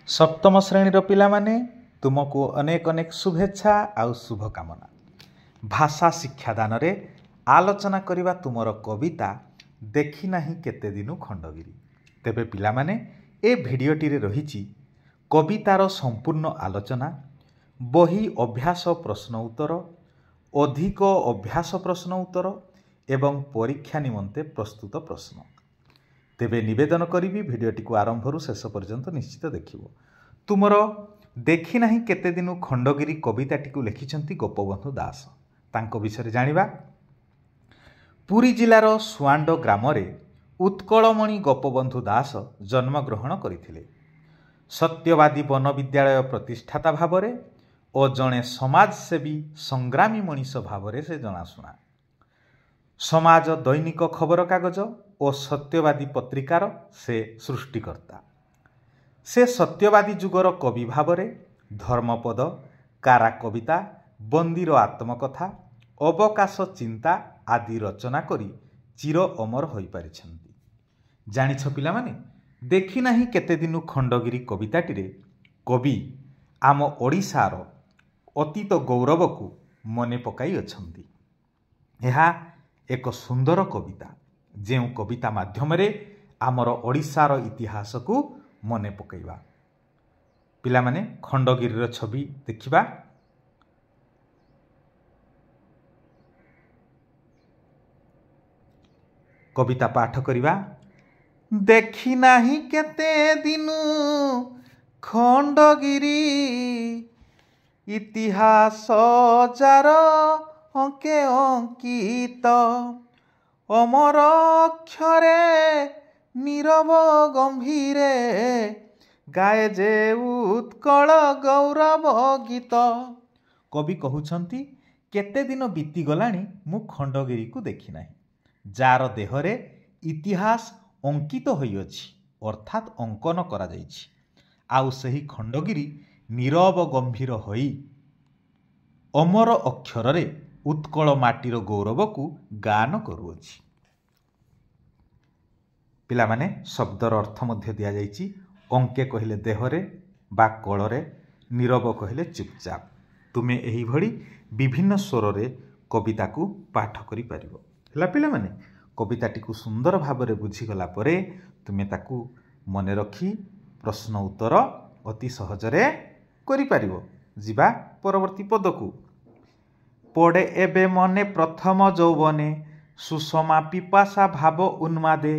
सप्तम श्रेणीर पिलामाने तुमको अनेक अनेक शुभेच्छा आउ शुभकामना। भाषा शिक्षादान रे आलोचना करिबा तुमर कविता देखी नाही केते दिनु खंडगिरी। तेबे पिलामाने ए भिडियोटी रे रहिछि कवितार संपूर्ण आलोचना, बही अभ्यास प्रश्न उत्तर, अधिक अभ्यास प्रश्न उत्तर एवं परीक्षा निमंते प्रस्तुत प्रश्न। तेबे निवेदन करिबी भिडियोटी को आरंभरू शेष पर्यंत निश्चित देखिबो। तुमर देखी नाही केते दिनु खंडगिरी कविताटी को लिखिछंती गोपबंधु दास। तांको विषय जानिबा। पुरी जिलार सुआंड ग्राम रे उत्कलमणि गोपबंधु दास जन्मग्रहण करथिले। सत्यवादी वन विद्यालय प्रतिष्ठाता भावरे और जड़े समाजसेवी संग्रामी मनीष भावरे से जनाशुना। समाज दैनिक खबर कागज और सत्यवादी पत्रिकार से सृष्टिकर्ता। से सत्यवादी जुगर कवि भावरे धर्मपद, कारा कविता, बंदीर आत्मकथा, अवकाश चिंता आदि रचना करी चिर अमर होई पारिछंती। जानिछ पिलामाने, देखी नाही केते दिनु खंडगिरी कविताटी रे कवि आम ओडिशार अतीत गौरव को मने पकाई अछंती। यह एक सुंदर कविता जे कविता माध्यम रे आमर ओडिशार इतिहास को मने पकाइबा। पिलामाने खंडगिरीर छवि देखिबा। कविता पाठ करिबा। देखी नाही केते दिनु खंडगिरी, इतिहास जार अंके अंकित, अमर अक्षरे नीरव गंभीरे, गाए जे उत्कल गौरव गीत। कवि कहउछंती केते दिन बीती गलानी मु खंडगिरी को देखी नाही, जार देहरे इतिहास अंकित होई अछि अर्थात अंकन करा जाइछि। आउ सही खंडगिरी नीरव गंभीर होई अमर अक्षर रे उत्कल माटीर गौरव को गान करुअछि। पिलामाने शब्दर अर्थ मध्य दिया जाइछि। अंके कहिले देहरे बा कलरे, नीरव कहिले चुपचाप। तुमे एही भली विभिन्न स्वर रे कविता को पाठ करि परिबो। हला पिलामाने कविताटी को सुंदर भाबरे बुझी गला परे तुमे ताकू मने रखी प्रश्न उत्तर अति सहजरे करि परिबो। जिबा परवर्ती पद को। पड़े एबे मने प्रथम जौवने, सुषमा पिपासा भाव उन्मादे,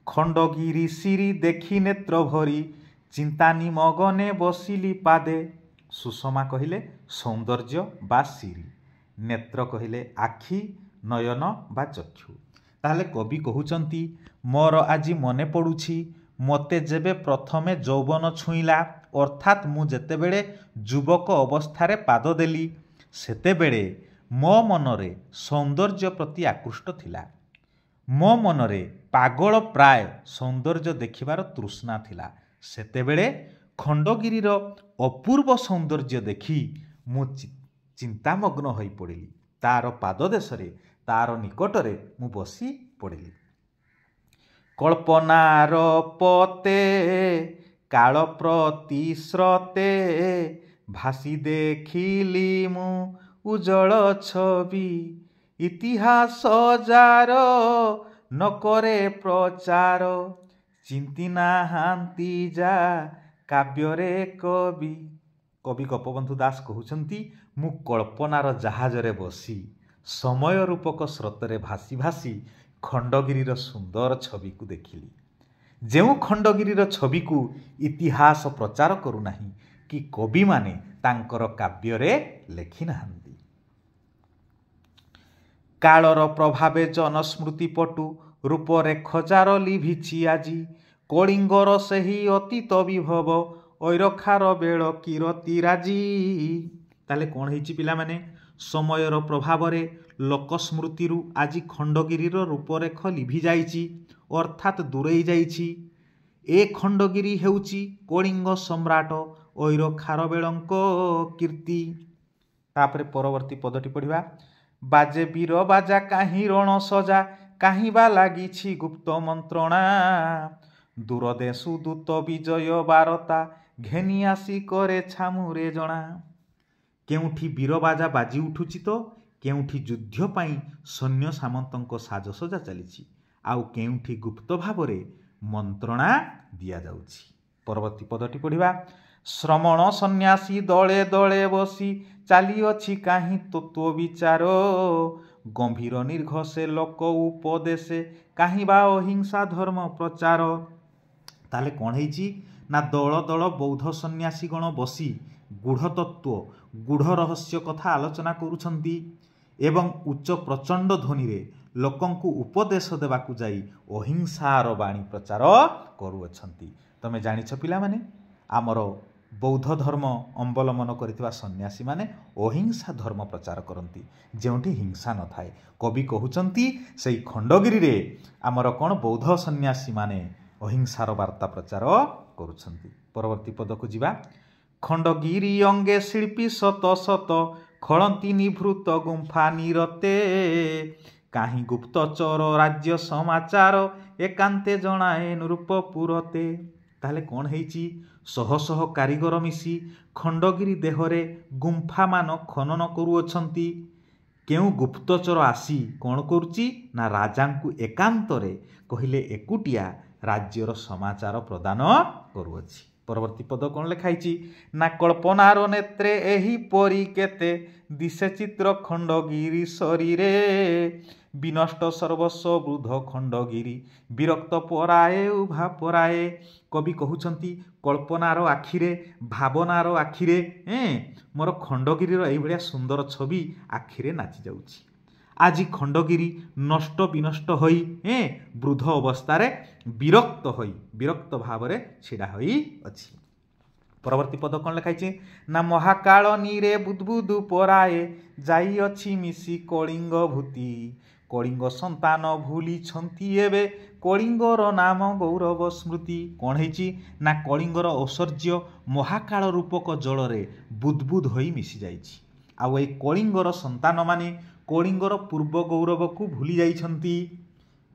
खंडगिरी सिरी देखी नेत्र भरी, चिंतानी मगने बसिली पादे। सुषमा कहिले सौंदर्य बा सिरी, नेत्र कहिले आखि, नयन बा चक्षु। ताहले कवि कहउचंती मोर आजी मने पड़ुछि मते जेबे प्रथमे जौवन छुईला, अर्थात मु जेते बेले युवक अवस्थारे पाद देली सेते बेले मो मनरे सौंदर्य प्रति आकृष्ट थिला। मो मनरे पागल प्राय सौंदर्य देखिबार तृष्णा थिला। सेते बेले खंडगिरीर अपूर्व सौंदर्य देखी मु चिंतामग्न होई पड़िली। तार पाद देशरे तार निकटरे मु बसी पड़िली। कल्पनार पते काल प्रतिश्रते, भासी देखिली मु उज्जवल छवि, इतिहास जार न करे प्रचार, चिंती नाहांती जा काव्यरे कवि। कवि गोपबंधु दास कहउछंती मु कल्पनार जहाजरे बसी समय रूपक स्रोतरे भासी भासी खंडगिरीर सुंदर छवि को देखिली। जेउ खंडगिरीर छवि को इतिहास प्रचार करू नाही कि कवि माने तांकर काव्यरे लेखि नाहांती। कालर प्रभावे जनस्मृति पटु रूपरेख जार लिभिछि आजी, कलिंगर सेही अतीत विभव, ऐरखार बेल किरती राजी। ताले कोन हेछि पिला माने, समयर प्रभाव रे लोकस्मृति रु आजी खंडगिरीर रूपरेख लिभि जाइछि अर्थात दूरेई जाइछि। ए खंडगिरी हेउछि कलिंग सम्राट ऐरखार बेलंक कीर्ति। तापरे परवर्ती पदटी पढ़िबा। बाजे वीर बाजा काहीं रण सजा, काहीं बा लागिछि गुप्त मंत्रणा, दूरदेशु दूत विजय बारता, ଘେନି ଆସି କରେ ଛାମୁରେ ଜଣା। କେଉଁଠି ବୀରବାଜା ବାଜି ଉଠୁଛି ତ କେଉଁଠି ଯୁଦ୍ଧ ପାଇଁ ସୈନ୍ୟ ସାମନ୍ତଙ୍କ ସାଜସଜା ଚାଲିଛି, ଆଉ କେଉଁଠି ଗୁପ୍ତ ଭାବରେ ମନ୍ତ୍ରଣା ଦିଆଯାଉଛି। ପରବର୍ତ୍ତୀ ପଦଟି ପଢ଼ିବା। ଶ୍ରମଣ ସନ୍ନ୍ୟାସୀ ଦଳେ ଦଳେ ବସି ଚାଲିଅଛି କାହିଁ ତତ୍ତ୍ୱ ବିଚାର। ଗମ୍ଭୀର ନିର୍ଘୋଷେ ଲୋକ ଉପଦେଶେ କାହିଁ ବା ଅହିଂସା ଧର୍ମ ପ୍ରଚାର। ତାହେଲେ କ'ଣ ହେଇଛି ନା ଦଳ ଦଳ ବୌଦ୍ଧ ସନ୍ନ୍ୟାସୀଗଣ ବସି ଗୂଢ଼ ତତ୍ତ୍ୱ ଗୂଢ଼ ରହସ୍ୟ କଥା ଆଲୋଚନା କରୁଛନ୍ତି ଏବଂ ଉଚ୍ଚ ପ୍ରଚଣ୍ଡ ଧ୍ୱନିରେ ଲୋକଙ୍କୁ ଉପଦେଶ ଦେବାକୁ ଯାଇ ଅହିଂସାର ବାଣୀ ପ୍ରଚାର କରୁଅଛନ୍ତି। ତମେ ଜାଣିଛ ପିଲାମାନେ, ଆମର ବୌଦ୍ଧ ଧର୍ମ ଅବଲମ୍ବନ କରିଥିବା ସନ୍ନ୍ୟାସୀମାନେ ଅହିଂସା ଧର୍ମ ପ୍ରଚାର କରନ୍ତି, ଯେଉଁଠି ହିଂସା ନଥାଏ। କବି କହୁଛନ୍ତି ସେଇ ଖଣ୍ଡଗିରିରେ ଆମର କ'ଣ ବୌଦ୍ଧ ସନ୍ନ୍ୟାସୀମାନେ ଅହିଂସାର ବାର୍ତ୍ତା ପ୍ରଚାର କରୁଛନ୍ତି। ପରବର୍ତ୍ତୀ ପଦକୁ ଯିବା। ଖଣ୍ଡଗିରି ଅଙ୍ଗେ ଶିଳ୍ପୀ ଶତ ଶତ ଖଳନ୍ତି ନିଭୃତ ଗୁମ୍ଫା ନିରତେ। କାହିଁ ଗୁପ୍ତଚର ରାଜ୍ୟ ସମାଚାର ଏକାନ୍ତେ ଜଣାଏ ନୃପପୁରତେ। ତାହେଲେ କ'ଣ ହେଇଛି, ଶହ ଶହ କାରିଗର ମିଶି ଖଣ୍ଡଗିରି ଦେହରେ ଗୁମ୍ଫାମାନ ଖନନ କରୁଅଛନ୍ତି। କେଉଁ ଗୁପ୍ତଚର ଆସି କ'ଣ କରୁଛି ନା ରାଜାଙ୍କୁ ଏକାନ୍ତରେ କହିଲେ ଏକୁଟିଆ ରାଜ୍ୟର ସମାଚାର ପ୍ରଦାନ କରୁଅଛି। ପରବର୍ତ୍ତୀ ପଦ କ'ଣ ଲେଖା ହେଇଛି ନା କଳ୍ପନାର ନେତ୍ରେ ଏହିପରି କେତେ ଦିଶେ ଚିତ୍ର ଖଣ୍ଡଗିରି ଶରୀରେ। ବିନଷ୍ଟ ସର୍ବସ୍ୱ ବୃଦ୍ଧ ଖଣ୍ଡଗିରି ବିରକ୍ତ ପରାଏ ଉଭା ପରାଏ। କବି କହୁଛନ୍ତି କଳ୍ପନାର ଆଖିରେ ଭାବନାର ଆଖିରେ ମୋର ଖଣ୍ଡଗିରିର ଏଇଭଳିଆ ସୁନ୍ଦର ଛବି ଆଖିରେ ନାଚି ଯାଉଛି। ଆଜି ଖଣ୍ଡଗିରି ନଷ୍ଟ ବିନଷ୍ଟ ହୋଇ ବୃଦ୍ଧ ଅବସ୍ଥାରେ ବିରକ୍ତ ଭାବରେ ଛିଡ଼ା ହୋଇଅଛି। ପରବର୍ତ୍ତୀ ପଦ କ'ଣ ଲେଖା ହେଇଛି ନା ମହାକାଳ ନୀରେ ବୁଦ୍ବୁଦୁ ପରାଏ ଯାଇଅଛି ମିଶି କଳିଙ୍ଗ ଭୂତି। କଳିଙ୍ଗ ସନ୍ତାନ ଭୁଲିଛନ୍ତି ଏବେ କଳିଙ୍ଗର ନାମ ଗୌରବ ସ୍ମୃତି। କ'ଣ ହେଇଛି ନା କଳିଙ୍ଗର ଐଶ୍ୱର୍ଯ୍ୟ ମହାକାଳ ରୂପକ ଜଳରେ ବୁଦ୍ବୁଦ୍ ହୋଇ ମିଶିଯାଇଛି। ଆଉ ଏଇ କଳିଙ୍ଗର ସନ୍ତାନମାନେ କଳିଙ୍ଗର ପୂର୍ବ ଗୌରବକୁ ଭୁଲି ଯାଇଛନ୍ତି।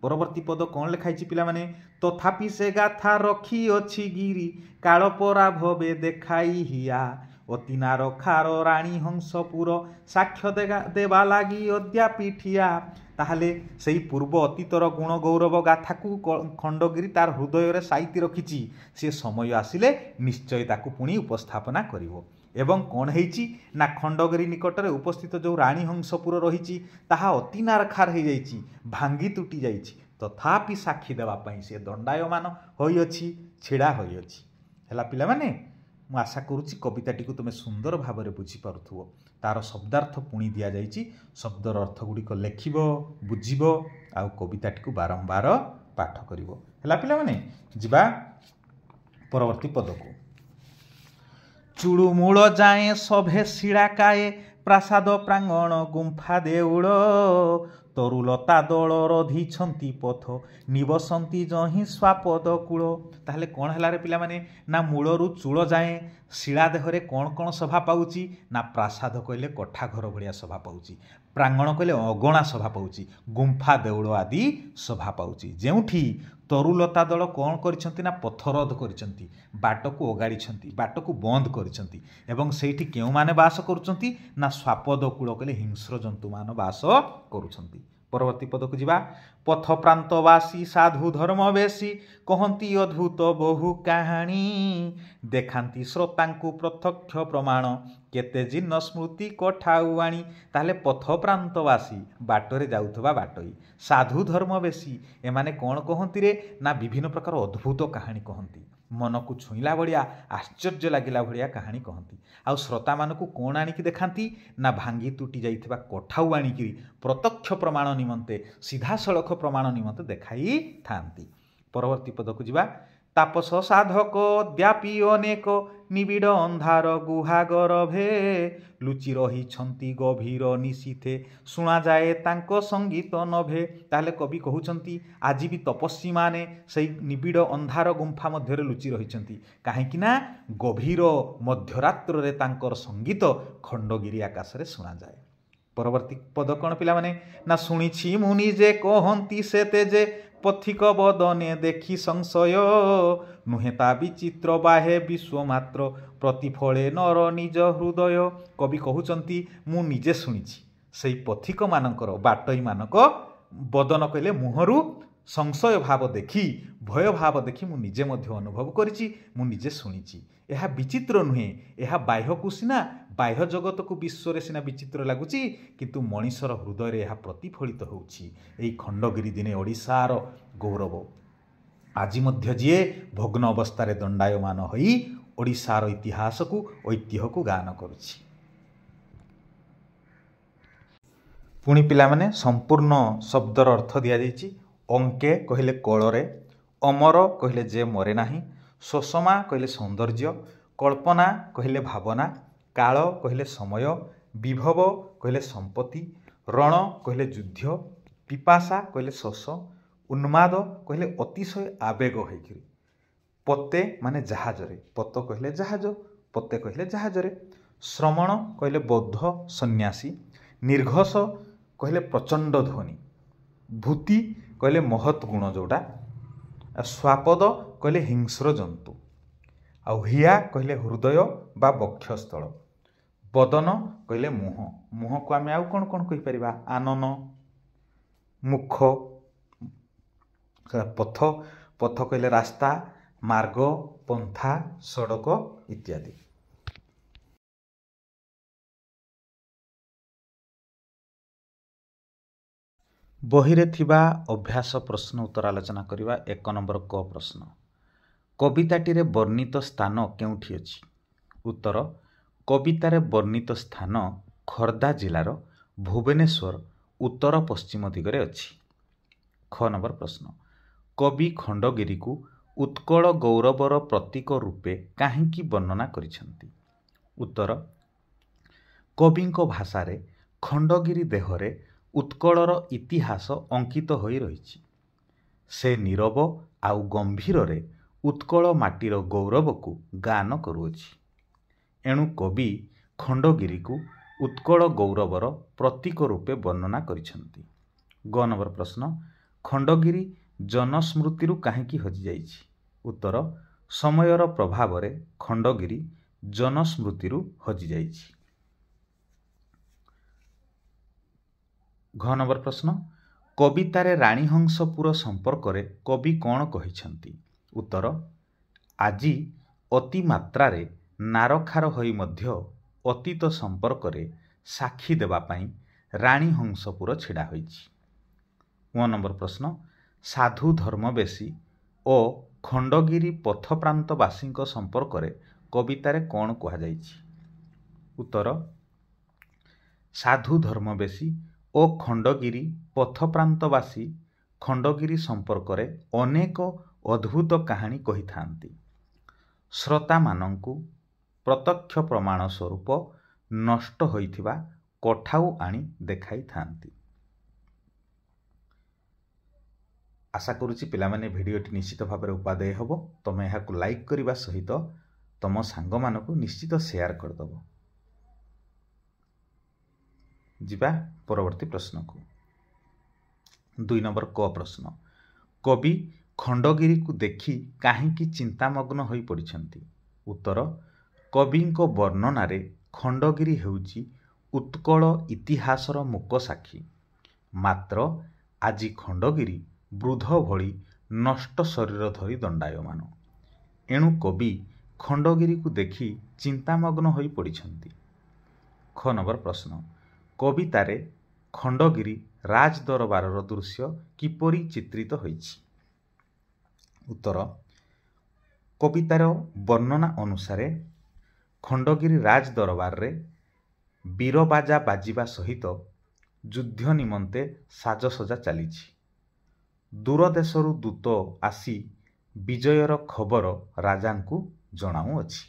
ପରବର୍ତ୍ତୀ ପଦ କ'ଣ ଲେଖା ହେଇଛି ପିଲାମାନେ, ତଥାପି ସେ ଗାଥା ରଖିଅଛି ଗିରି କାଳପରା ଭବେ ଦେଖାଇ ହିଆ। ଅତିନାର ଖାର ରାଣୀ ହଂସପୁର ସାକ୍ଷ୍ୟ ଦେବା ଲାଗି ଅଦ୍ୟାପି ଠିଆ। ତାହେଲେ ସେଇ ପୂର୍ବ ଅତୀତର ଗୁଣ ଗୌରବ ଗାଥାକୁ ଖଣ୍ଡଗିରି ତାର ହୃଦୟରେ ସାଇତି ରଖିଛି। ସେ ସମୟ ଆସିଲେ ନିଶ୍ଚୟ ତାକୁ ପୁଣି ଉପସ୍ଥାପନା କରିବ। ଏବଂ କ'ଣ ହେଇଛି ନା ଖଣ୍ଡଗିରି ନିକଟରେ ଉପସ୍ଥିତ ଯେଉଁ ରାଣୀ ହଂସପୁର ରହିଛି ତାହା ଅତିନାରଖାର ହୋଇଯାଇଛି, ଭାଙ୍ଗି ତୁଟି ଯାଇଛି। ତଥାପି ସାକ୍ଷୀ ଦେବା ପାଇଁ ସେ ଦଣ୍ଡାୟମାନ ହୋଇଅଛି, ଛିଡ଼ା ହୋଇଅଛି। ହେଲା ପିଲାମାନେ, ମୁଁ ଆଶା କରୁଛି କବିତାଟିକୁ ତୁମେ ସୁନ୍ଦର ଭାବରେ ବୁଝିପାରୁଥିବ। ତାର ଶବ୍ଦାର୍ଥ ପୁଣି ଦିଆଯାଇଛି। ଶବ୍ଦର ଅର୍ଥ ଗୁଡ଼ିକ ଲେଖିବ, ବୁଝିବ, ଆଉ କବିତାଟିକୁ ବାରମ୍ବାର ପାଠ କରିବ। ହେଲା ପିଲାମାନେ, ଯିବା ପରବର୍ତ୍ତୀ ପଦକୁ। ଚୁଳୁମୂଳ ଯାଏଁ ସଭେ ଶିଳାକାଏ ପ୍ରାସାଦ ପ୍ରାଙ୍ଗଣ ଗୁମ୍ଫା ଦେଉଳ। ତରୁଲତା ଦଳ ରଧିଛନ୍ତି ପଥ ନିବସନ୍ତି ଯହିଁ ସ୍ୱାପଦ କୂଳ। ତାହେଲେ କ'ଣ ହେଲା ରେ ପିଲାମାନେ ନା ମୂଳରୁ ଚୂଳ ଯାଏଁ ଶିଳା ଦେହରେ କ'ଣ କ'ଣ ଶୋଭା ପାଉଛି ନା ପ୍ରାସାଦ କହିଲେ କୋଠା ଘର ଭଳିଆ ଶୋଭା ପାଉଛି, ପ୍ରାଙ୍ଗଣ କହିଲେ ଅଗଣା ଶୋଭା ପାଉଛି, ଗୁମ୍ଫା ଦେଉଳ ଆଦି ଶୋଭା ପାଉଛି। ଯେଉଁଠି ତରୁଲତା ଦଳ କ'ଣ କରିଛନ୍ତି ନା ପଥରୋଧ କରିଛନ୍ତି, ବାଟକୁ ଓଗାଳିଛନ୍ତି, ବାଟକୁ ବନ୍ଦ କରିଛନ୍ତି ଏବଂ ସେଇଠି କେଉଁମାନେ ବାସ କରୁଛନ୍ତି ନା ସ୍ୱାପଦ କୂଳ କହିଲେ ହିଂସ୍ର ଜନ୍ତୁମାନ ବାସ କରୁଛନ୍ତି। ପରବର୍ତ୍ତୀ ପଦକୁ ଯିବା। ପଥ ପ୍ରାନ୍ତବାସୀ ସାଧୁ ଧର୍ମ ବେଶୀ କହନ୍ତି ଅଦ୍ଭୁତ ବହୁ କାହାଣୀ। ଦେଖାନ୍ତି ଶ୍ରୋତାଙ୍କୁ ପ୍ରତ୍ୟକ୍ଷ ପ୍ରମାଣ କେତେ ଜିନ୍ନ ସ୍ମୃତି କୋଠାଉ ଆଣି। ତାହେଲେ ପଥ ପ୍ରାନ୍ତବାସୀ ବାଟରେ ଯାଉଥିବା ବାଟୋଇ, ସାଧୁ ଧର୍ମ ବେଶୀ, ଏମାନେ କ'ଣ କହନ୍ତି ରେ ନା ବିଭିନ୍ନ ପ୍ରକାର ଅଦ୍ଭୁତ କାହାଣୀ କହନ୍ତି, ମନକୁ ଛୁଇଁଲା ଭଳିଆ ଆଶ୍ଚର୍ଯ୍ୟ ଲାଗିଲା ଭଳିଆ କାହାଣୀ କହନ୍ତି। ଆଉ ଶ୍ରୋତାମାନଙ୍କୁ କ'ଣ ଆଣିକି ଦେଖାନ୍ତି ନା ଭାଙ୍ଗି ତୁଟି ଯାଇଥିବା କୋଠାଉ ଆଣିକିରି ପ୍ରତ୍ୟକ୍ଷ ପ୍ରମାଣ ନିମନ୍ତେ, ସିଧାସଳଖ ପ୍ରମାଣ ନିମନ୍ତେ ଦେଖାଇଥାନ୍ତି। ପରବର୍ତ୍ତୀ ପଦକୁ ଯିବା। ତାପସ ସାଧକ ଅଦ୍ୟାପି ଅନେକ ନିବିଡ଼ ଅନ୍ଧାର ଗୁହା ଗରଭେ। ଲୁଚି ରହିଛନ୍ତି ଗଭୀର ନିଶିଥେ ଶୁଣାଯାଏ ତାଙ୍କ ସଙ୍ଗୀତ ନଭେ। ତାହେଲେ କବି କହୁଛନ୍ତି ଆଜି ବି ତପସ୍ୱୀମାନେ ସେଇ ନିବିଡ଼ ଅନ୍ଧାର ଗୁମ୍ଫା ମଧ୍ୟରେ ଲୁଚି ରହିଛନ୍ତି। କାହିଁକି ନା ଗଭୀର ମଧ୍ୟରାତ୍ରରେ ତାଙ୍କର ସଙ୍ଗୀତ ଖଣ୍ଡଗିରି ଆକାଶରେ ଶୁଣାଯାଏ। ପରବର୍ତ୍ତୀ ପଦ କ'ଣ ପିଲାମାନେ ନା ଶୁଣିଛି ମୁଁ ନିଜେ କହନ୍ତି ସେତେ ଯେ ପଥିକ ବଦନେ ଦେଖି ସଂଶୟ ନୁହେଁ ତା ବିଚିତ୍ର ବାହେ ବିଶ୍ୱ ମାତ୍ର ପ୍ରତିଫଳେ ନର ନିଜ ହୃଦୟ। କବି କହୁଛନ୍ତି ମୁଁ ନିଜେ ଶୁଣିଛି ସେଇ ପଥିକମାନଙ୍କର ବାଟୋଇମାନଙ୍କ ବଦନ କହିଲେ ମୁହଁରୁ ସଂଶୟ ଭାବ ଦେଖି ଭୟ ଭାବ ଦେଖି ମୁଁ ନିଜେ ମଧ୍ୟ ଅନୁଭବ କରିଛି, ମୁଁ ନିଜେ ଶୁଣିଛି। ଏହା ବିଚିତ୍ର ନୁହେଁ, ଏହା ବାହ୍ୟକୁ ସିନା ବାହ୍ୟ ଜଗତକୁ ବିଶ୍ୱରେ ସିନା ବିଚିତ୍ର ଲାଗୁଛି, କିନ୍ତୁ ମଣିଷର ହୃଦୟରେ ଏହା ପ୍ରତିଫଳିତ ହେଉଛି। ଏହି ଖଣ୍ଡଗିରି ଦିନେ ଓଡ଼ିଶାର ଗୌରବ ଆଜି ମଧ୍ୟ ଯିଏ ଭଗ୍ନ ଅବସ୍ଥାରେ ଦଣ୍ଡାୟମାନ ହୋଇ ଓଡ଼ିଶାର ଇତିହାସକୁ ଐତିହ୍ୟକୁ ଗାନ କରୁଛି। ପୁଣି ପିଲାମାନେ ସମ୍ପୂର୍ଣ୍ଣ ଶବ୍ଦର ଅର୍ଥ ଦିଆଯାଇଛି। ଅଙ୍କେ କହିଲେ କୋଳରେ, ଅମର କହିଲେ ଯେ ମରେ ନାହିଁ, ସୁଷମା କହିଲେ ସୌନ୍ଦର୍ଯ୍ୟ, କଳ୍ପନା କହିଲେ ଭାବନା, କାଳ କହିଲେ ସମୟ, ବିଭବ କହିଲେ ସମ୍ପତ୍ତି, ରଣ କହିଲେ ଯୁଦ୍ଧ, ପିପାସା କହିଲେ ଶୋଷ, ଉନ୍ମାଦ କହିଲେ ଅତିଶୟ ଆବେଗ ହୋଇକରି, ପତେ ମାନେ ଜାହାଜରେ, ପତ କହିଲେ ଜାହାଜ, ପତେ କହିଲେ ଜାହାଜରେ, ଶ୍ରମଣ କହିଲେ ବୌଦ୍ଧ ସନ୍ନ୍ୟାସୀ, ନିର୍ଘୋଷ କହିଲେ ପ୍ରଚଣ୍ଡ ଧ୍ୱନି, ଭୂତି କହିଲେ ମହତ୍ ଗୁଣ ଯେଉଁଟା, ସ୍ୱାପଦ କହିଲେ ହିଂସ୍ର ଜନ୍ତୁ, ଆଉ ହିଆ କହିଲେ ହୃଦୟ ବା ବକ୍ଷସ୍ଥଳ, ବଦନ କହିଲେ ମୁହଁ, ମୁହଁକୁ ଆମେ ଆଉ କ'ଣ କ'ଣ କହିପାରିବା, ଆନନ, ମୁଖ, ପଥ, ପଥ କହିଲେ ରାସ୍ତା, ମାର୍ଗ, ପନ୍ଥା, ସଡ଼କ ଇତ୍ୟାଦି। ବହିରେ ଥିବା ଅଭ୍ୟାସ ପ୍ରଶ୍ନ ଉତ୍ତର ଆଲୋଚନା କରିବା। 1 ନମ୍ବର କ ପ୍ରଶ୍ନ, କବିତାଟିରେ ବର୍ଣ୍ଣିତ ସ୍ଥାନ କେଉଁଠି ଅଛି? ଉତ୍ତର, କବିତାରେ ବର୍ଣ୍ଣିତ ସ୍ଥାନ ଖୋର୍ଦ୍ଧା ଜିଲ୍ଲାର ଭୁବନେଶ୍ୱର ଉତ୍ତର ପଶ୍ଚିମ ଦିଗରେ ଅଛି। ଖ ନମ୍ବର ପ୍ରଶ୍ନ, କବି ଖଣ୍ଡଗିରିକୁ ଉତ୍କଳ ଗୌରବର ପ୍ରତୀକ ରୂପେ କାହିଁକି ବର୍ଣ୍ଣନା କରିଛନ୍ତି? ଉତ୍ତର, କବିଙ୍କ ଭାଷାରେ ଖଣ୍ଡଗିରି ଦେହରେ ଉତ୍କଳର ଇତିହାସ ଅଙ୍କିତ ହୋଇ ରହିଛି। ସେ ନୀରବ ଆଉ ଗମ୍ଭୀରରେ ଉତ୍କଳ ମାଟିର ଗୌରବକୁ ଗାନ କରୁଅଛି। ଏଣୁ କବି ଖଣ୍ଡଗିରିକୁ ଉତ୍କଳ ଗୌରବର ପ୍ରତୀକ ରୂପେ ବର୍ଣ୍ଣନା କରିଛନ୍ତି। ଗ ନମ୍ବର ପ୍ରଶ୍ନ, ଖଣ୍ଡଗିରି ଜନସ୍ମୃତିରୁ କାହିଁକି ହଜିଯାଇଛି? ଉତ୍ତର, ସମୟର ପ୍ରଭାବରେ ଖଣ୍ଡଗିରି ଜନସ୍ମୃତିରୁ ହଜିଯାଇଛି। ଘ ନମ୍ବର ପ୍ରଶ୍ନ, କବିତାରେ ରାଣୀହଂସପୁର ସମ୍ପର୍କରେ କବି କ'ଣ କହିଛନ୍ତି? ଉତ୍ତର, ଆଜି ଅତି ମାତ୍ରାରେ ନାରଖାର ହୋଇ ମଧ୍ୟ ଅତୀତ ସମ୍ପର୍କରେ ସାକ୍ଷୀ ଦେବା ପାଇଁ ରାଣୀହଂସପୁର ଛିଡ଼ା ହୋଇଛି। ମ ନମ୍ବର ପ୍ରଶ୍ନ, ସାଧୁ ଧର୍ମବେଶୀ ଓ ଖଣ୍ଡଗିରି ପଥପ୍ରାନ୍ତବାସୀଙ୍କ ସମ୍ପର୍କରେ କବିତାରେ କ'ଣ କୁହାଯାଇଛି? ଉତ୍ତର, ସାଧୁ ଧର୍ମବେଶୀ ଓ ଖଣ୍ଡଗିରି ପଥପ୍ରାନ୍ତବାସୀ ଖଣ୍ଡଗିରି ସମ୍ପର୍କରେ ଅନେକ ଅଦ୍ଭୁତ କାହାଣୀ କହିଥାନ୍ତି। ଶ୍ରୋତାମାନଙ୍କୁ ପ୍ରତ୍ୟକ୍ଷ ପ୍ରମାଣ ସ୍ୱରୂପ ନଷ୍ଟ ହୋଇଥିବା କୋଠାଉ ଆଣି ଦେଖାଇଥାନ୍ତି। ଆଶା କରୁଛି ପିଲାମାନେ ଭିଡ଼ିଓଟି ନିଶ୍ଚିତ ଭାବରେ ଉପାଦେୟ ହେବ। ତୁମେ ଏହାକୁ ଲାଇକ୍ କରିବା ସହିତ ତୁମ ସାଙ୍ଗମାନଙ୍କୁ ନିଶ୍ଚିତ ସେୟାର କରିଦେବ। ଯିବା ପରବର୍ତ୍ତୀ ପ୍ରଶ୍ନକୁ। 2 ନମ୍ବର କ ପ୍ରଶ୍ନ, କବି ଖଣ୍ଡଗିରିକୁ ଦେଖି କାହିଁକି ଚିନ୍ତାମଗ୍ନ ହୋଇ ପଡ଼ିଛନ୍ତି? ଉତ୍ତର, କବିଙ୍କ ବର୍ଣ୍ଣନାରେ ଖଣ୍ଡଗିରି ହେଉଛି ଉତ୍କଳ ଇତିହାସର ମୂକ ସାକ୍ଷୀ। ମାତ୍ର ଆଜି ଖଣ୍ଡଗିରି ବୃଦ୍ଧ ଭଳି ନଷ୍ଟ ଶରୀର ଧରି ଦଣ୍ଡାୟମାନ। ଏଣୁ କବି ଖଣ୍ଡଗିରିକୁ ଦେଖି ଚିନ୍ତାମଗ୍ନ ହୋଇ ପଡ଼ିଛନ୍ତି। ଖ ନମ୍ବର ପ୍ରଶ୍ନ, କବିତାରେ ଖଣ୍ଡଗିରି ରାଜଦରବାରର ଦୃଶ୍ୟ କିପରି ଚିତ୍ରିତ ହୋଇଛି? ଉତ୍ତର, କବିତାର ବର୍ଣ୍ଣନା ଅନୁସାରେ ଖଣ୍ଡଗିରି ରାଜଦରବାରରେ ବୀରବାଜା ବାଜିବା ସହିତ ଯୁଦ୍ଧ ନିମନ୍ତେ ସାଜସଜା ଚାଲିଛି। ଦୂରଦେଶରୁ ଦୂତ ଆସି ବିଜୟର ଖବର ରାଜାଙ୍କୁ ଜଣାଉଅଛି।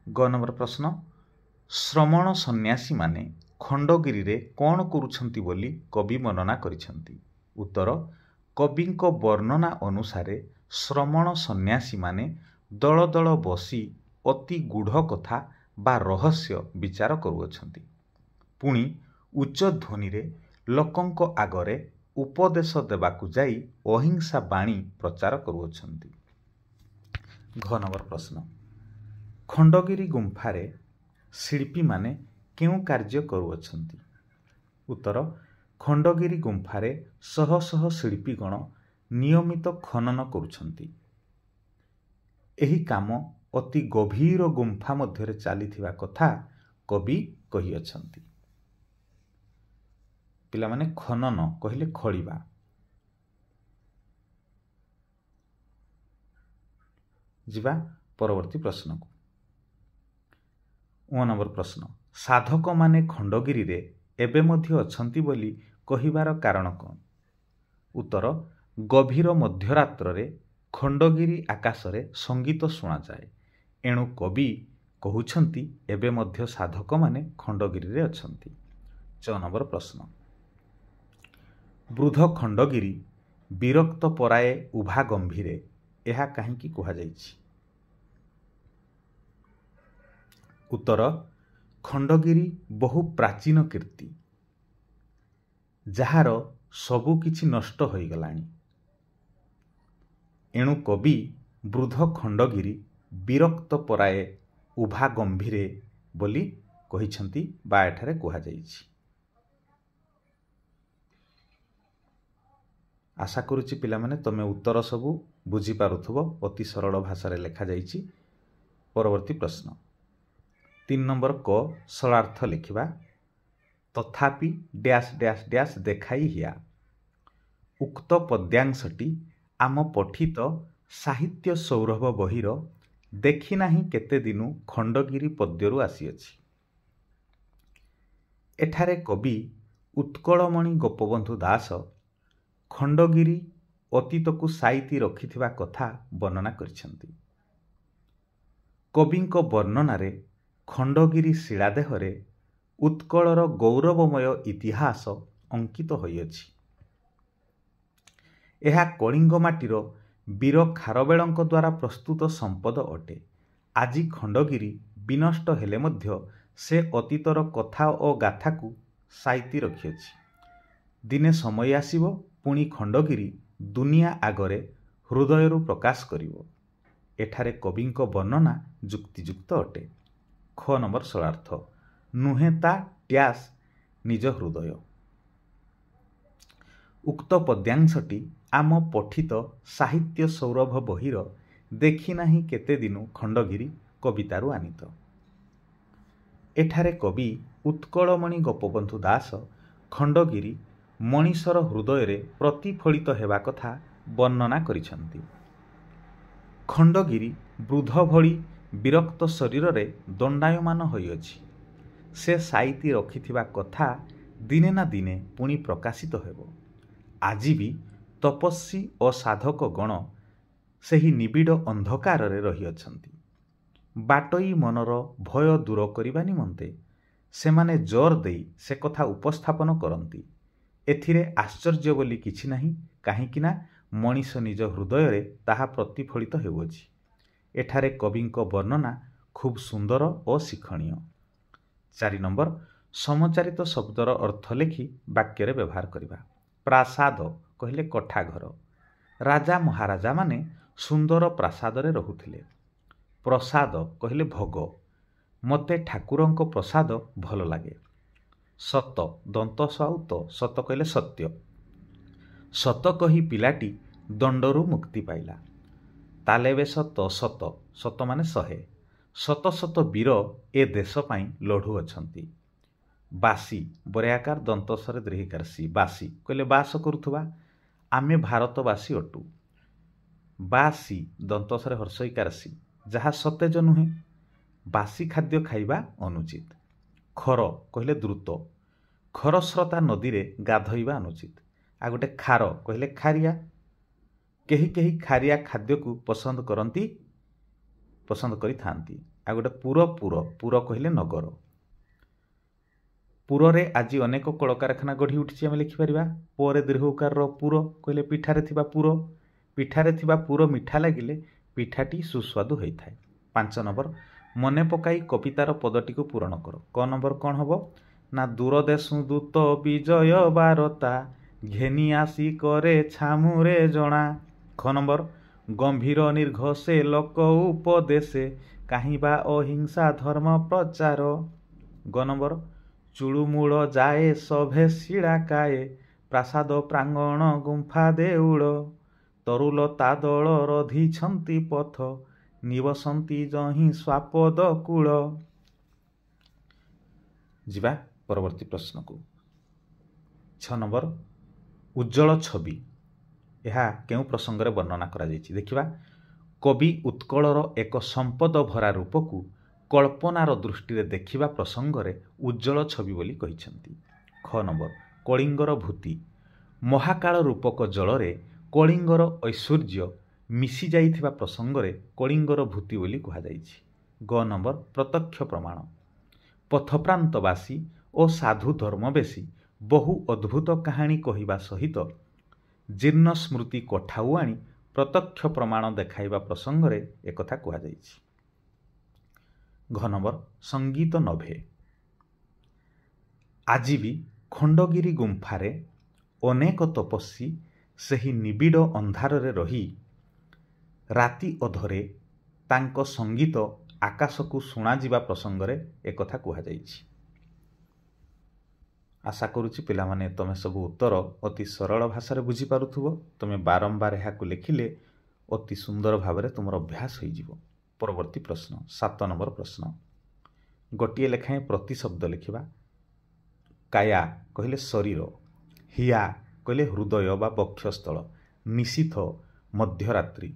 ଗ ନମ୍ବର ପ୍ରଶ୍ନ, ଶ୍ରମଣ ସନ୍ନ୍ୟାସୀମାନେ ଖଣ୍ଡଗିରିରେ କ'ଣ କରୁଛନ୍ତି ବୋଲି କବି ବର୍ଣ୍ଣନା କରିଛନ୍ତି? ଉତ୍ତର, କବିଙ୍କ ବର୍ଣ୍ଣନା ଅନୁସାରେ ଶ୍ରମଣ ସନ୍ନ୍ୟାସୀମାନେ ଦଳ ଦଳ ବସି ଅତି ଗୂଢ଼ କଥା ବା ରହସ୍ୟ ବିଚାର କରୁଅଛନ୍ତି। ପୁଣି ଉଚ୍ଚ ଧ୍ୱନିରେ ଲୋକଙ୍କ ଆଗରେ ଉପଦେଶ ଦେବାକୁ ଯାଇ ଅହିଂସା ବାଣୀ ପ୍ରଚାର କରୁଅଛନ୍ତି। ଘ ନମ୍ବର ପ୍ରଶ୍ନ, ଖଣ୍ଡଗିରି ଗୁମ୍ଫାରେ ଶିଳ୍ପୀମାନେ କେଉଁ କାର୍ଯ୍ୟ କରୁଅଛନ୍ତି? ଉତ୍ତର, ଖଣ୍ଡଗିରି ଗୁମ୍ଫାରେ ଶହ ଶହ ଶିଳ୍ପୀଗଣ ନିୟମିତ ଖନନ କରୁଛନ୍ତି। ଏହି କାମ ଅତି ଗଭୀର ଗୁମ୍ଫା ମଧ୍ୟରେ ଚାଲିଥିବା କଥା କବି କହିଅଛନ୍ତି। ପିଲାମାନେ, ଖନନ କହିଲେ ଖୋଳିବା। ଯିବା ପରବର୍ତ୍ତୀ ପ୍ରଶ୍ନକୁ। 1 ନମ୍ବର ପ୍ରଶ୍ନ, ସାଧକମାନେ ଖଣ୍ଡଗିରିରେ ଏବେ ମଧ୍ୟ ଅଛନ୍ତି ବୋଲି କହିବାର କାରଣ କ'ଣ? ଉତ୍ତର, ଗଭୀର ମଧ୍ୟରାତ୍ରରେ ଖଣ୍ଡଗିରି ଆକାଶରେ ସଙ୍ଗୀତ ଶୁଣାଯାଏ। ଏଣୁ କବି କହୁଛନ୍ତି ଏବେ ମଧ୍ୟ ସାଧକମାନେ ଖଣ୍ଡଗିରିରେ ଅଛନ୍ତି। 6 ନମ୍ବର ପ୍ରଶ୍ନ, ବୃଦ୍ଧ ଖଣ୍ଡଗିରି ବିରକ୍ତ ପରାଏ ଉଭା ଗମ୍ଭୀରେ, ଏହା କାହିଁକି କୁହାଯାଇଛି? ଉତ୍ତର, ଖଣ୍ଡଗିରି ବହୁ ପ୍ରାଚୀନ କୀର୍ତ୍ତି, ଯାହାର ସବୁ କିଛି ନଷ୍ଟ ହୋଇଗଲାଣି। ଏଣୁ କବି ବୃଦ୍ଧ ଖଣ୍ଡଗିରି ବିରକ୍ତ ପରାଏ ଉଭା ଗମ୍ଭୀରେ ବୋଲି କହିଛନ୍ତି ବା ଏଠାରେ କୁହାଯାଇଛି। ଆଶା କରୁଛି ପିଲାମାନେ ତମେ ଉତ୍ତର ସବୁ ବୁଝିପାରୁଥିବ। ଅତି ସରଳ ଭାଷାରେ ଲେଖାଯାଇଛି। ପରବର୍ତ୍ତୀ ପ୍ରଶ୍ନ 3 ନମ୍ବର କ ସରଳାର୍ଥ ଲେଖିବା। ତଥାପି ଡ୍ୟାସ୍ ଡ୍ୟାସ୍ ଡ୍ୟାସ୍ ଦେଖାଇ ହିଆ। ଉକ୍ତ ପଦ୍ୟାଂଶଟି ଆମ ପଠିତ ସାହିତ୍ୟ ସୌରଭ ବହିର ଦେଖି ନାହିଁ କେତେ ଦିନୁ ଖଣ୍ଡଗିରି ପଦ୍ୟରୁ ଆସିଅଛି। ଏଠାରେ କବି ଉତ୍କଳମଣି ଗୋପବନ୍ଧୁ ଦାସ ଖଣ୍ଡଗିରି ଅତୀତକୁ ସାଇତି ରଖିଥିବା କଥା ବର୍ଣ୍ଣନା କରିଛନ୍ତି। କବିଙ୍କ ବର୍ଣ୍ଣନାରେ ଖଣ୍ଡଗିରି ଶିଳାଦେହରେ ଉତ୍କଳର ଗୌରବମୟ ଇତିହାସ ଅଙ୍କିତ ହୋଇଅଛି। ଏହା କଳିଙ୍ଗ ମାଟିର ବୀର ଖାରବେଳଙ୍କ ଦ୍ୱାରା ପ୍ରସ୍ତୁତ ସମ୍ପଦ ଅଟେ। ଆଜି ଖଣ୍ଡଗିରି ବିନଷ୍ଟ ହେଲେ ମଧ୍ୟ ସେ ଅତୀତର କଥା ଓ ଗାଥାକୁ ସାଇତି ରଖିଅଛି। ଦିନେ ସମୟ ଆସିବ, ପୁଣି ଖଣ୍ଡଗିରି ଦୁନିଆ ଆଗରେ ହୃଦୟରୁ ପ୍ରକାଶ କରିବ। ଏଠାରେ କବିଙ୍କ ବର୍ଣ୍ଣନା ଯୁକ୍ତିଯୁକ୍ତ ଅଟେ। ଖ ନମ୍ବର ସରଳାର୍ଥ, ନୁହେଁ ତା ଡ୍ୟାସ୍ ନିଜ ହୃଦୟ। ଉକ୍ତ ପଦ୍ୟାଂଶଟି ଆମ ପଠିତ ସାହିତ୍ୟ ସୌରଭ ବହିର ଦେଖି ନାହିଁ କେତେ ଦିନୁ ଖଣ୍ଡଗିରି କବିତାରୁ ଆନିତ। ଏଠାରେ କବି ଉତ୍କଳମଣି ଗୋପବନ୍ଧୁ ଦାସ ଖଣ୍ଡଗିରି ମଣିଷର ହୃଦୟରେ ପ୍ରତିଫଳିତ ହେବା କଥା ବର୍ଣ୍ଣନା କରିଛନ୍ତି। ଖଣ୍ଡଗିରି ବୃଦ୍ଧ ଭଳି ବିରକ୍ତ ଶରୀରରେ ଦଣ୍ଡାୟମାନ ହୋଇଅଛି। ସେ ସାଇତି ରଖିଥିବା କଥା ଦିନେ ନା ଦିନେ ପୁଣି ପ୍ରକାଶିତ ହେବ। ଆଜି ବି ତପସ୍ୱୀ ଓ ସାଧକ ଗଣ ସେହି ନିବିଡ଼ ଅନ୍ଧକାରରେ ରହିଅଛନ୍ତି। ବାଟୋଇ ମନର ଭୟ ଦୂର କରିବା ନିମନ୍ତେ ସେମାନେ ଜୋର ଦେଇ ସେ କଥା ଉପସ୍ଥାପନ କରନ୍ତି। ଏଥିରେ ଆଶ୍ଚର୍ଯ୍ୟ ବୋଲି କିଛି ନାହିଁ, କାହିଁକି ନା ମଣିଷ ନିଜ ହୃଦୟରେ ତାହା ପ୍ରତିଫଳିତ ହେଉଅଛି। ଏଠାରେ କବିଙ୍କ ବର୍ଣ୍ଣନା ଖୁବ୍ ସୁନ୍ଦର ଓ ଶିକ୍ଷଣୀୟ। 4 ନମ୍ବର, ସମଚାରିତ ଶବ୍ଦର ଅର୍ଥ ଲେଖି ବାକ୍ୟରେ ବ୍ୟବହାର କରିବା। ପ୍ରାସାଦ କହିଲେ କୋଠାଘର। ରାଜା ମହାରାଜାମାନେ ସୁନ୍ଦର ପ୍ରାସାଦରେ ରହୁଥିଲେ। ପ୍ରସାଦ କହିଲେ ଭୋଗ। ମୋତେ ଠାକୁରଙ୍କ ପ୍ରସାଦ ଭଲ ଲାଗେ। ସତ, ଦନ୍ତ ସାଉତ, ସତ କହିଲେ ସତ୍ୟ। ସତ କହି ପିଲାଟି ଦଣ୍ଡରୁ ମୁକ୍ତି ପାଇଲା। ତାଲେବେ ସତ ସତ, ସତ ମାନେ 100। ଶତ ଶତ ବୀର ଏ ଦେଶ ପାଇଁ ଲଢ଼ୁଅଛନ୍ତି। ବାସୀ, ବରେଆକାର ଦନ୍ତସ୍ୱରେ ଦୀର୍ଘିକାର ସି, ବାସୀ କହିଲେ ବାସ କରୁଥିବା। ଆମେ ଭାରତବାସୀ ଅଟୁ। ବାସୀ ଦନ୍ତସ୍ୱରେ ହର୍ଷଇକାର ସି, ଯାହା ସତେଜ ନୁହେଁ। ବାସୀ ଖାଦ୍ୟ ଖାଇବା ଅନୁଚିତ। ଖର କହିଲେ ଦ୍ରୁତ। ଖରସ୍ରୋତା ନଦୀରେ ଗାଧୋଇବା ଅନୁଚିତ। ଆଉ ଗୋଟେ ଖାର କହିଲେ ଖାରିଆ। କେହି କେହି ଖାରିଆ ଖାଦ୍ୟକୁ ପସନ୍ଦ କରିଥାନ୍ତି। ଆଉ ଗୋଟେ ପୁର, ପୁର କହିଲେ ନଗର। ପୁରରେ ଆଜି ଅନେକ କଳକାରଖାନା ଗଢ଼ି ଉଠିଛି ଆମେ ଲେଖିପାରିବା। ପରେ ଦୀର୍ଘକାରର ପୁର କହିଲେ ପିଠାରେ ଥିବା ପୁର। ପିଠାରେ ଥିବା ପୁର ମିଠା ଲାଗିଲେ ପିଠାଟି ସୁସ୍ୱାଦୁ ହୋଇଥାଏ। 5 ନମ୍ବର, ମନେ ପକାଇ କବିତାର ପଦଟିକୁ ପୂରଣ କର। କ ନମ୍ବର କ'ଣ ହେବ ନା ଦୂରଦେଶୁ ଦୂତ ବିଜୟ ବାରତା ଘେନି ଆସି କରେ ଛାମୁରେ ଜଣା। ଖ ନମ୍ବର ଗମ୍ଭୀର ନିର୍ଘୋଷେ ଲୋକ ଉପଦେଶେ କାହିଁବା ଅହିଂସା ଧର୍ମ ପ୍ରଚାର। ଗ ନମ୍ବର ଚୁଳୁମୂଳ ଯାଏ ସଭେ ଶିଳାକାଏ ପ୍ରାସାଦ ପ୍ରାଙ୍ଗଣ ଗୁମ୍ଫା ଦେଉଳ ତରୁଲତା ଦଳ ରଧିଛନ୍ତି ପଥ ନିବସନ୍ତି ଯହିଁ ସ୍ୱାପଦ କୂଳ। ଯିବା ପରବର୍ତ୍ତୀ ପ୍ରଶ୍ନକୁ। 6 ନମ୍ବର ଉଜ୍ଜଳ ଛବି ଏହା କେଉଁ ପ୍ରସଙ୍ଗରେ ବର୍ଣ୍ଣନା କରାଯାଇଛି ଦେଖିବା। କବି ଉତ୍କଳର ଏକ ସମ୍ପଦ ଭରା ରୂପକୁ କଳ୍ପନାର ଦୃଷ୍ଟିରେ ଦେଖିବା ପ୍ରସଙ୍ଗରେ ଉଜ୍ଜଳ ଛବି ବୋଲି କହିଛନ୍ତି। ଖ ନମ୍ବର କଳିଙ୍ଗର ଭୂତି ମହାକାଳ ରୂପକ ଜଳରେ କଳିଙ୍ଗର ଐଶ୍ୱର୍ଯ୍ୟ ମିଶି ଯାଇଥିବା ପ୍ରସଙ୍ଗରେ କଳିଙ୍ଗର ଭୂତି ବୋଲି କୁହାଯାଇଛି। ଗ ନମ୍ବର ପ୍ରତ୍ୟକ୍ଷ ପ୍ରମାଣ ପଥପ୍ରାନ୍ତବାସୀ ଓ ସାଧୁ ଧର୍ମବେଶୀ ବହୁ ଅଦ୍ଭୁତ କାହାଣୀ କହିବା ସହିତ ଜୀର୍ଣ୍ଣ ସ୍ମୃତି କୋଠାଉ ଆଣି ପ୍ରତ୍ୟକ୍ଷ ପ୍ରମାଣ ଦେଖାଇବା ପ୍ରସଙ୍ଗରେ ଏକଥା କୁହାଯାଇଛି। ଘ ନମ୍ବର ସଙ୍ଗୀତ ନଭେ ଆଜି ବି ଖଣ୍ଡଗିରି ଗୁମ୍ଫାରେ ଅନେକ ତପସ୍ୱୀ ସେହି ନିବିଡ଼ ଅନ୍ଧାରରେ ରହି ରାତି ଅଧରେ ତାଙ୍କ ସଙ୍ଗୀତ ଆକାଶକୁ ଶୁଣାଯିବା ପ୍ରସଙ୍ଗରେ ଏକଥା କୁହାଯାଇଛି। ଆଶା କରୁଛି ପିଲାମାନେ ତମେ ସବୁ ଉତ୍ତର ଅତି ସରଳ ଭାଷାରେ ବୁଝିପାରୁଥିବ। ତମେ ବାରମ୍ବାର ଏହାକୁ ଲେଖିଲେ ଅତି ସୁନ୍ଦର ଭାବରେ ତୁମର ଅଭ୍ୟାସ ହୋଇଯିବ। ପରବର୍ତ୍ତୀ ପ୍ରଶ୍ନ 7 ନମ୍ବର ପ୍ରଶ୍ନ ଗୋଟିଏ ଲେଖାଏଁ ପ୍ରତି ଶବ୍ଦ ଲେଖିବା। କାୟା କହିଲେ ଶରୀର, ହିଆ କହିଲେ ହୃଦୟ ବା ବକ୍ଷସ୍ଥଳ, ନିଶୀଥ ମଧ୍ୟରାତ୍ରି,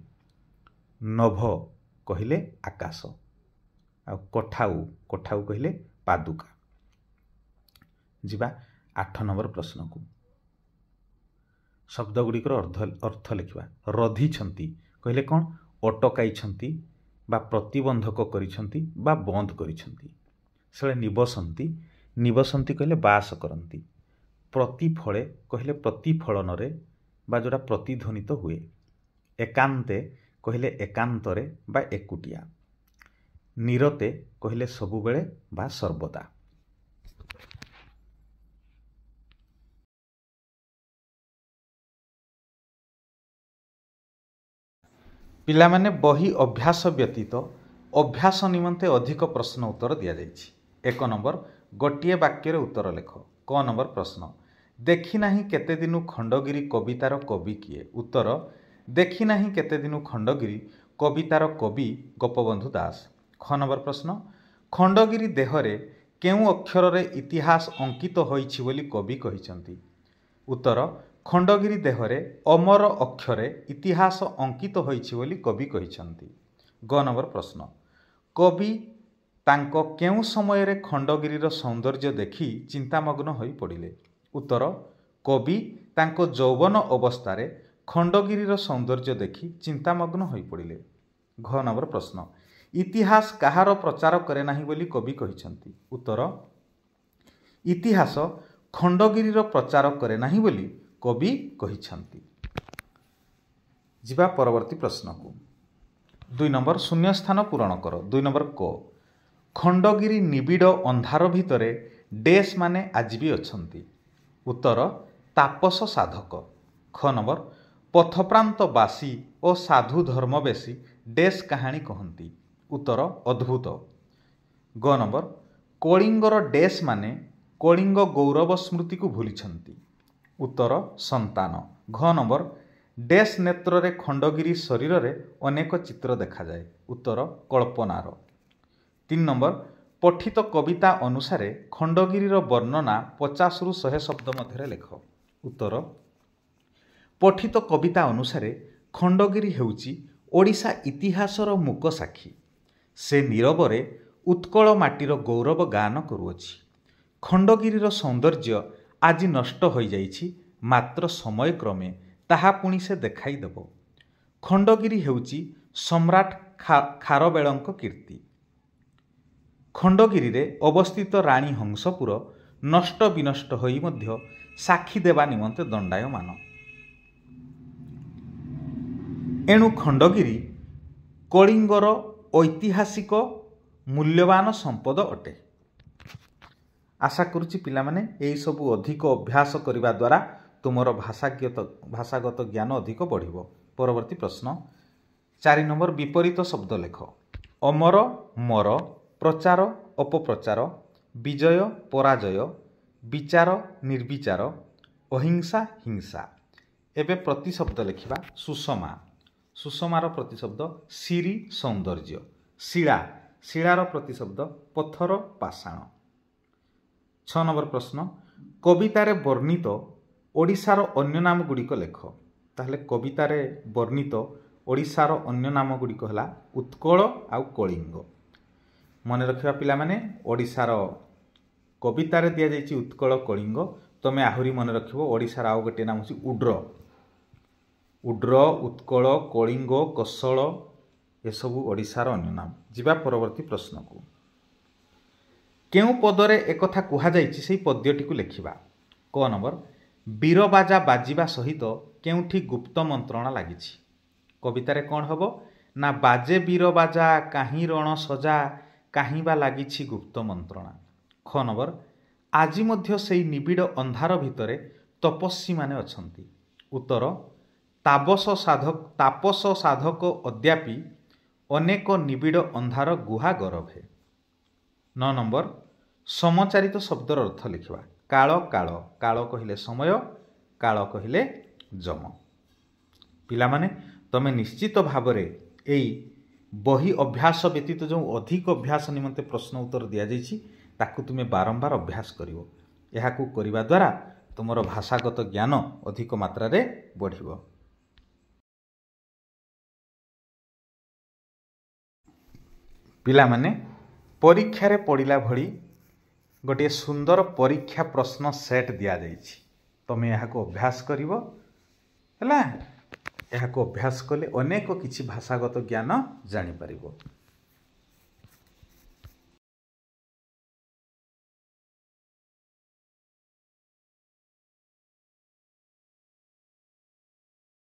ନଭ କହିଲେ ଆକାଶ, ଆଉ କୋଠାଉ କୋଠାଉ କହିଲେ ପାଦୁକା। ଯିବା 8 ନମ୍ବର ପ୍ରଶ୍ନକୁ। ଶବ୍ଦଗୁଡ଼ିକର ଅର୍ଥ ଲେଖିବା। ରଧିଛନ୍ତି କହିଲେ କ'ଣ? ଅଟକାଇଛନ୍ତି ବା ପ୍ରତିବନ୍ଧକ କରିଛନ୍ତି ବା ବନ୍ଦ କରିଛନ୍ତି। ସେଳେ ନିବସନ୍ତି, ନିବସନ୍ତି କହିଲେ ବାସ କରନ୍ତି। ପ୍ରତିଫଳେ କହିଲେ ପ୍ରତିଫଳନରେ ବା ଯେଉଁଟା ପ୍ରତିଧ୍ୱନିତ ହୁଏ। ଏକାନ୍ତେ କହିଲେ ଏକାନ୍ତରେ ବା ଏକୁଟିଆ। ନିରତେ କହିଲେ ସବୁବେଳେ ବା ସର୍ବଦା। ପିଲାମାନେ ବହି ଅଭ୍ୟାସ ବ୍ୟତୀତ ଅଭ୍ୟାସ ନିମନ୍ତେ ଅଧିକ ପ୍ରଶ୍ନ ଉତ୍ତର ଦିଆଯାଇଛି। 1 ନମ୍ବର ଗୋଟିଏ ବାକ୍ୟରେ ଉତ୍ତର ଲେଖ। କ ନମ୍ବର ପ୍ରଶ୍ନ ଦେଖି ନାହିଁ କେତେ ଦିନୁ ଖଣ୍ଡଗିରି କବିତାର କବି କିଏ? ଉତ୍ତର ଦେଖି ନାହିଁ କେତେ ଦିନୁ ଖଣ୍ଡଗିରି କବିତାର କବି ଗୋପବନ୍ଧୁ ଦାସ। ଖ ନମ୍ବର ପ୍ରଶ୍ନ ଖଣ୍ଡଗିରି ଦେହରେ କେଉଁ ଅକ୍ଷରରେ ଇତିହାସ ଅଙ୍କିତ ହୋଇଛି ବୋଲି କବି କହିଛନ୍ତି? ଉତ୍ତର ଖଣ୍ଡଗିରି ଦେହରେ ଅମର ଅକ୍ଷରେ ଇତିହାସ ଅଙ୍କିତ ହୋଇଛି ବୋଲି କବି କହିଛନ୍ତି। ଗ ନମ୍ବର ପ୍ରଶ୍ନ କବି ତାଙ୍କ କେଉଁ ସମୟରେ ଖଣ୍ଡଗିରିର ସୌନ୍ଦର୍ଯ୍ୟ ଦେଖି ଚିନ୍ତାମଗ୍ନ ହୋଇ ପଡ଼ିଲେ? ଉତ୍ତର କବି ତାଙ୍କ ଯୌବନ ଅବସ୍ଥାରେ ଖଣ୍ଡଗିରିର ସୌନ୍ଦର୍ଯ୍ୟ ଦେଖି ଚିନ୍ତାମଗ୍ନ ହୋଇ ପଡ଼ିଲେ। ଘ ନମ୍ବର ପ୍ରଶ୍ନ ଇତିହାସ କାହାର ପ୍ରଚାର କରେ ନାହିଁ ବୋଲି କବି କହିଛନ୍ତି? ଉତ୍ତର ଇତିହାସ ଖଣ୍ଡଗିରିର ପ୍ରଚାର କରେ ନାହିଁ ବୋଲି କବି କହିଛନ୍ତି। ଯିବା ପରବର୍ତ୍ତୀ ପ୍ରଶ୍ନକୁ। 2 ନମ୍ବର ଶୂନ୍ୟସ୍ଥାନ ପୂରଣ କର। 2 ନମ୍ବର କ ଖଣ୍ଡଗିରି ନିବିଡ଼ ଅନ୍ଧାର ଭିତରେ ଡେସ୍ ମାନେ ଆଜି ବି ଅଛନ୍ତି। ଉତ୍ତର ତାପସ ସାଧକ। ଖ ନମ୍ବର ପଥପ୍ରାନ୍ତବାସୀ ଓ ସାଧୁ ଧର୍ମବେଶୀ ଡେସ୍ କାହାଣୀ କହନ୍ତି। ଉତ୍ତର ଅଦ୍ଭୁତ। ଗ ନମ୍ବର କଳିଙ୍ଗର ଡେସ୍ ମାନେ କଳିଙ୍ଗ ଗୌରବ ସ୍ମୃତିକୁ ଭୁଲିଛନ୍ତି। ଉତ୍ତର ସନ୍ତାନ। ଘ ନମ୍ବର ଡେସ୍ ନେତ୍ରରେ ଖଣ୍ଡଗିରି ଶରୀରରେ ଅନେକ ଚିତ୍ର ଦେଖାଯାଏ। ଉତ୍ତର କଳ୍ପନାର। 3 ନମ୍ବର ପଠିତ କବିତା ଅନୁସାରେ ଖଣ୍ଡଗିରିର ବର୍ଣ୍ଣନା 50ରୁ 100 ଶବ୍ଦ ମଧ୍ୟରେ ଲେଖ। ଉତ୍ତର ପଠିତ କବିତା ଅନୁସାରେ ଖଣ୍ଡଗିରି ହେଉଛି ଓଡ଼ିଶା ଇତିହାସର ମୂକ ସାକ୍ଷୀ। ସେ ନୀରବରେ ଉତ୍କଳ ମାଟିର ଗୌରବ ଗାନ କରୁଅଛି। ଖଣ୍ଡଗିରିର ସୌନ୍ଦର୍ଯ୍ୟ ଆଜି ନଷ୍ଟ ହୋଇଯାଇଛି, ମାତ୍ର ସମୟକ୍ରମେ ତାହା ପୁଣି ସେ ଦେଖାଇ ଦେବ। ଖଣ୍ଡଗିରି ହେଉଛି ସମ୍ରାଟ ଖାରବେଳଙ୍କ କୀର୍ତ୍ତି। ଖଣ୍ଡଗିରିରେ ଅବସ୍ଥିତ ରାଣୀ ହଂସପୁର ନଷ୍ଟ ବିନଷ୍ଟ ହୋଇ ମଧ୍ୟ ସାକ୍ଷୀ ଦେବା ନିମନ୍ତେ ଦଣ୍ଡାୟମାନ। ଏଣୁ ଖଣ୍ଡଗିରି କଳିଙ୍ଗର ଐତିହାସିକ मूल्यवान संपद अटे। आशा करुच्ची पिलामाने एही सबु अधिक अभ्यास करिबा द्वारा तुमर भाषागत ज्ञान अधिक बढ़िबो। परवर्ती प्रश्न 4 नंबर विपरीत शब्द लेख। अमर मर, प्रचार अपप्रचार, विजय पराजय, विचार निर्विचार, अहिंसा हिंसा। एबे प्रतिशब्द लिखिबा। सुषमा, सुषमार प्रतिशब्द सिरी सौंदर्य, शिला, शिलार प्रतिशब्द पत्थर पाषाण। 6 नंबर प्रश्न कवितारे वर्णित ओडिशार अन्य नाम गुड़िक लेख। ताहले कवितारे वर्णित ओडिशार अन्य नाम गुड़िक हला उत्कल आउ कलिंग। मन रखिबा पिला माने ओडिशार कवितारे दिया जायछि उत्कल कलिंग। तमे आहुरी मन रखिबो ओडिशार आउ गोटे नाम होछि उड्र। उड्र उत्कल कलिंग कौशल एसबु ओडिशार अन्य नाम। जिबा परवर्ती प्रश्न को केउ पदरे एकथा कुहा जायछि सेही पद्यटी को लेखिबा। क नंबर बीरबाजा बाजिबा सहित केउठी गुप्त मंत्रणा लागिछि। कवितारे कौन हबो ना बाजे बीरबाजा काहीं रण सजा काहीं बा लागिछि गुप्त मंत्रणा। ख नंबर आजि मध्य सेही निबिड़ अंधार भितरे तपस्वी माने अछंती। उत्तर तापस साधक अद्यापि अनेक निबिड़ अंधार गुहा गरभे। 9 नंबर समचारित शब्दर अर्थ लिखिबा। काल काल, काल कहिले समय, काल कहिले जम। पिला माने तमे निश्चित भावरे एई बही अभ्यास व्यतीत जो अधिक अभ्यास निमंते प्रश्न उत्तर दिया जाइछि ताकू तुमे बारंबार अभ्यास करिवो। एहाकू करिबा द्वारा तुमर भाषागत ज्ञान अधिक मात्रा रे बढ़िबो। पिला माने परीक्षा रे पड़िला भली गोटे सुंदर परीक्षा प्रश्न सेट दिया जाइछि। तमे एहाकू अभ्यास करिवो हला। एहाकू अभ्यास कले अनेक किछि भाषागत ज्ञान जानि परिबो।